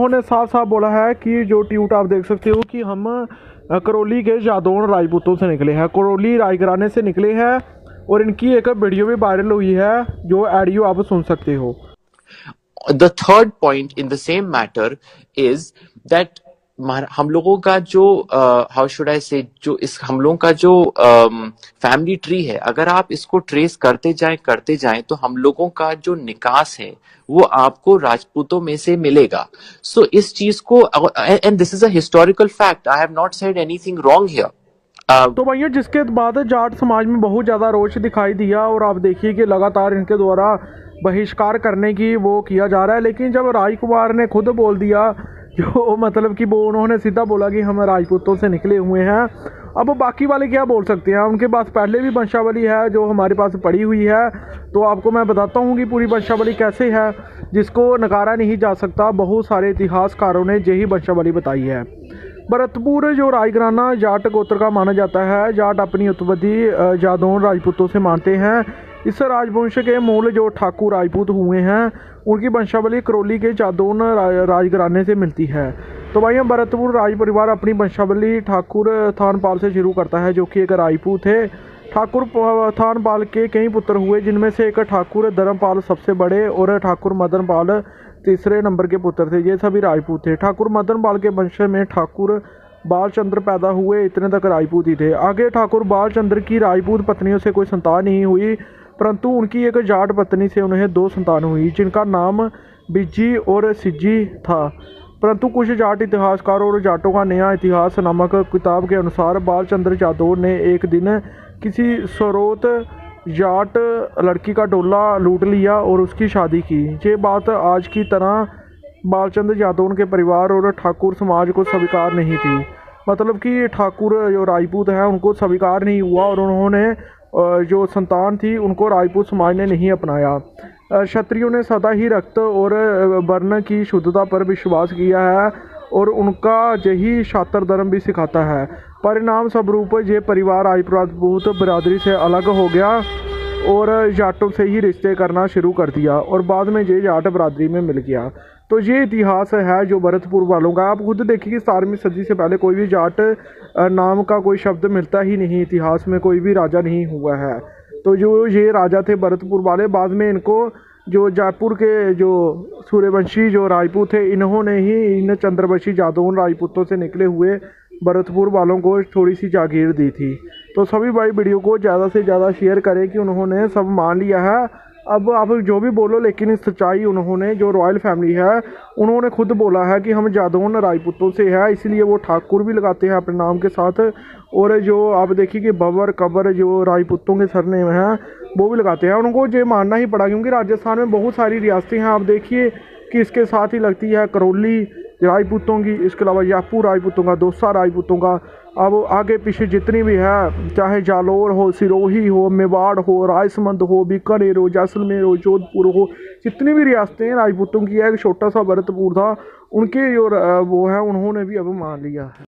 इन्होंने साफ साफ बोला है कि जो ट्वीट आप देख सकते हो कि हम करौली के जादौन राजपूतों से निकले हैं, करौली रायघराने से निकले हैं। और इनकी एक वीडियो भी वायरल हुई है, जो ऑडियो आप सुन सकते हो। The third point in the same matter is that हम लोगों का जो हाउ शुड आई से जो इस हम लोगों का जो फैमिली ट्री है, अगर आप इसको ट्रेस करते जाएं तो हम लोगों का जो निकास है वो आपको राजपूतों में से मिलेगा। सो इस चीज को, and this is a historical fact, I have not said anything wrong here. तो भैया जिसके बाद जाट समाज में बहुत ज़्यादा रोष दिखाई दिया, और आप देखिए कि लगातार इनके द्वारा बहिष्कार करने की वो किया जा रहा है। लेकिन जब राजकुमार ने खुद बोल दिया, जो मतलब कि वो उन्होंने सीधा बोला कि हम राजपूतों से निकले हुए हैं, अब बाकी वाले क्या बोल सकते हैं? उनके पास पहले भी वंशावली है जो हमारे पास पड़ी हुई है। तो आपको मैं बताता हूँ कि पूरी वंशावली कैसे है, जिसको नकारा नहीं जा सकता। बहुत सारे इतिहासकारों ने यही वंशावली बताई है। भरतपुर जो रायघराना जाट गोत्र का माना जाता है। जाट अपनी उत्पत्ति जादौन राजपूतों से मानते हैं। इस राजवंश के मूल जो ठाकुर राजपूत हुए हैं, उनकी वंशावली करौली के जादौन राजघराने से मिलती है। तो भाई भरतपुर राज परिवार अपनी वंशावली ठाकुर थानपाल से शुरू करता है, जो कि एक राजपूत थे। ठाकुर थानपाल के कई पुत्र हुए, जिनमें से एक ठाकुर धर्मपाल सबसे बड़े और ठाकुर मदनपाल तीसरे नंबर के पुत्र थे। ये सभी राजपूत थे। ठाकुर मदनपाल के वंश में ठाकुर बालचंद्र पैदा हुए, इतने तक राजपूत ही थे। आगे ठाकुर बालचंद्र की राजपूत पत्नियों से कोई संतान नहीं हुई, परंतु उनकी एक जाट पत्नी से उन्हें 2 संतान हुई, जिनका नाम बिज्जी और सिज्जी था। परंतु कुछ जाट इतिहासकारों और जाटों का नया इतिहास नामक किताब के अनुसार बालचंद्र जादौन ने एक दिन किसी सरोत जाट लड़की का डोला लूट लिया और उसकी शादी की। ये बात आज की तरह बालचंद्र जादौन के परिवार और ठाकुर समाज को स्वीकार नहीं थी। मतलब कि ठाकुर जो राजपूत हैं उनको स्वीकार नहीं हुआ, और उन्होंने जो संतान थी उनको राजपूत समाज ने नहीं अपनाया। क्षत्रियों ने सदा ही रक्त और वर्ण की शुद्धता पर विश्वास किया है, और उनका यही शातर धर्म भी सिखाता है। परिणाम स्वरूप ये परिवार राजपूत बिरादरी से अलग हो गया और जाटों से ही रिश्ते करना शुरू कर दिया, और बाद में ये जाट बिरादरी में मिल गया। तो ये इतिहास है जो भरतपुर वालों का। आप खुद देखिए कि 17वीं सदी से पहले कोई भी जाट नाम का कोई शब्द मिलता ही नहीं, इतिहास में कोई भी राजा नहीं हुआ है। तो जो ये राजा थे भरतपुर वाले, बाद में इनको जो जयपुर के जो सूर्यवंशी जो राजपूत थे, इन्होंने ही इन चंद्रवंशी जादौन राजपूतों से निकले हुए भरतपुर वालों को थोड़ी सी जागीर दी थी। तो सभी भाई वीडियो को ज़्यादा से ज़्यादा शेयर करें कि उन्होंने सब मान लिया है। अब आप जो भी बोलो, लेकिन सच्चाई उन्होंने, जो रॉयल फैमिली है, उन्होंने खुद बोला है कि हम जादौन राजपूतों से है, इसलिए वो ठाकुर भी लगाते हैं अपने नाम के साथ। और जो आप देखिए कि बबर कबर जो राजपूतों के सरनेम हैं वो भी लगाते हैं। उनको ये मानना ही पड़ा, क्योंकि राजस्थान में बहुत सारी रियासतें हैं। आप देखिए कि इसके साथ ही लगती है करौली राजपूतों की, इसके अलावा जयपुर राजपूतों का, दौसा राजपूतों का। अब आगे पीछे जितनी भी है, चाहे जालौर हो, सिरोही हो, मेवाड़ हो, राजसमंद हो, बीकानेर हो, जैसलमेर हो, जोधपुर हो, जितनी भी रियासतें हैं राजपूतों की है। एक छोटा सा भरतपुर था, उनके जो वो है उन्होंने भी अब मान लिया है।